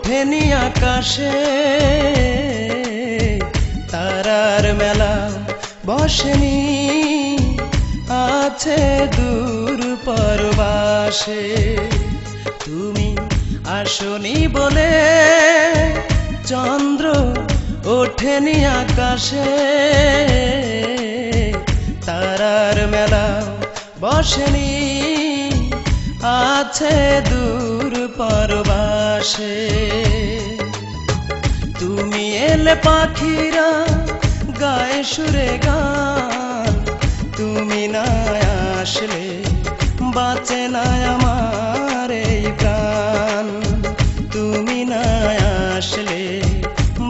ওঠেনি আকাশে, তারার মেলা বসেনি, আছে দূর পরবাসে। তুমি আসনি বলে চন্দ্র ওঠেনি আকাশে, তারার মেলা বসেনি, আছে দূর পরবাসে। তুমি এলে পাখিরা গায়ে সুরে গান, তুমি না আসলে বাঁচে না আমার এই প্রাণ, তুমি না আসলে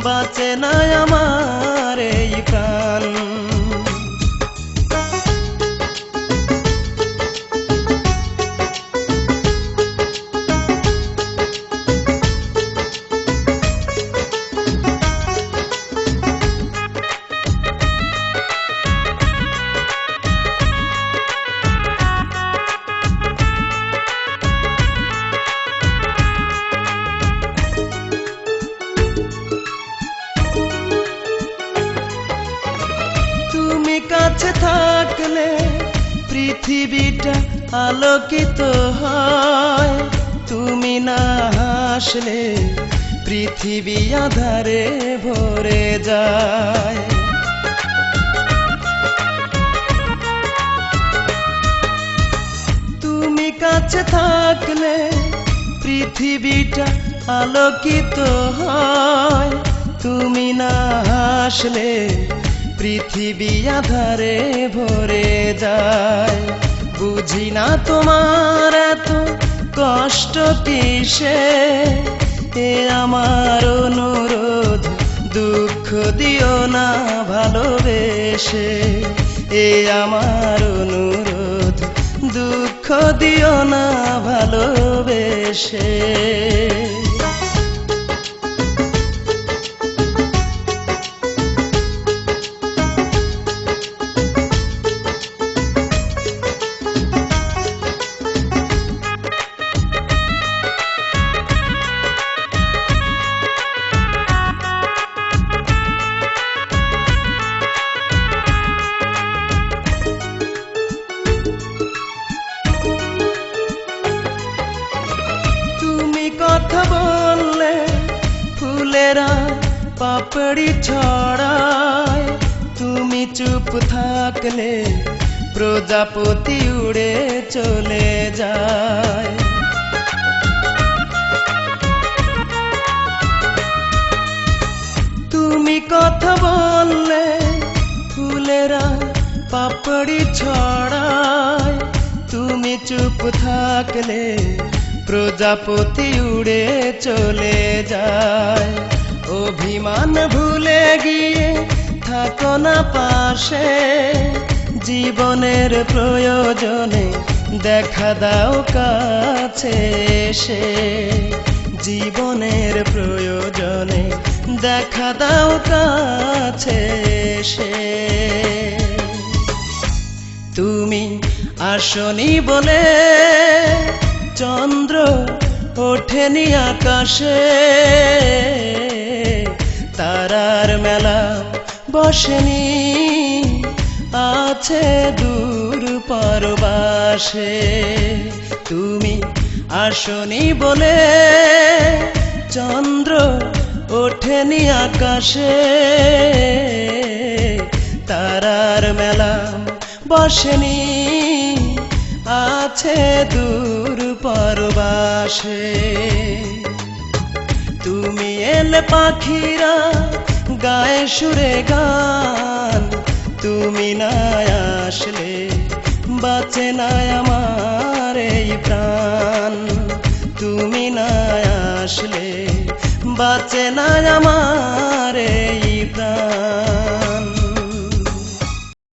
বাঁচে না আমার এই প্রাণ। কাছে থাকলে পৃথিবীটা আলোকিত হয়, তুমি না হাসলে পৃথিবী আধারে ভরে যায়। তুমি কাছে থাকলে পৃথিবীটা আলোকিত হয়, তুমি না হাসলে পৃথিবী আধারে ভরে যায়। বুঝি না তোমার এত কষ্ট কিসে, এ আমার অনুরোধ দুঃখ দিও না ভালোবেসে, এ আমার অনুরোধ দুঃখ দিও না ভালোবেসে। কথা বললে ফুলেরা পাপড়ি ছড়ায়, তুমি চুপ থাকলে প্রজাপতি উড়ে চলে যায়। তুমি কথা বললে ফুলেরা পাপড়ি ছড়ায়, তুমি চুপ থাকলে প্রজাপতি উড়ে চলে যায়। অভিমান ভুলে গিয়ে থাকো না পাশে, জীবনের প্রয়োজনে দেখা দাও কাছে এসে, জীবনের প্রয়োজনে দেখা দাও কাছে এসে। তুমি আসনি বলে চন্দ্র ওঠেনি আকাশে, তারার মেলা বসেনি, আছে দূর পরবাসে। তুমি আসনি বলে চন্দ্র ওঠেনি আকাশে, তারার মেলা বসেনি, আছে দূর পরবাসে। তুমি এলে পাখিরা গায়ে সুরে গান, তুমি না আসলে বাঁচে না আমার এই প্রাণ, তুমি না আসলে বাঁচে না আমার এই প্রাণ।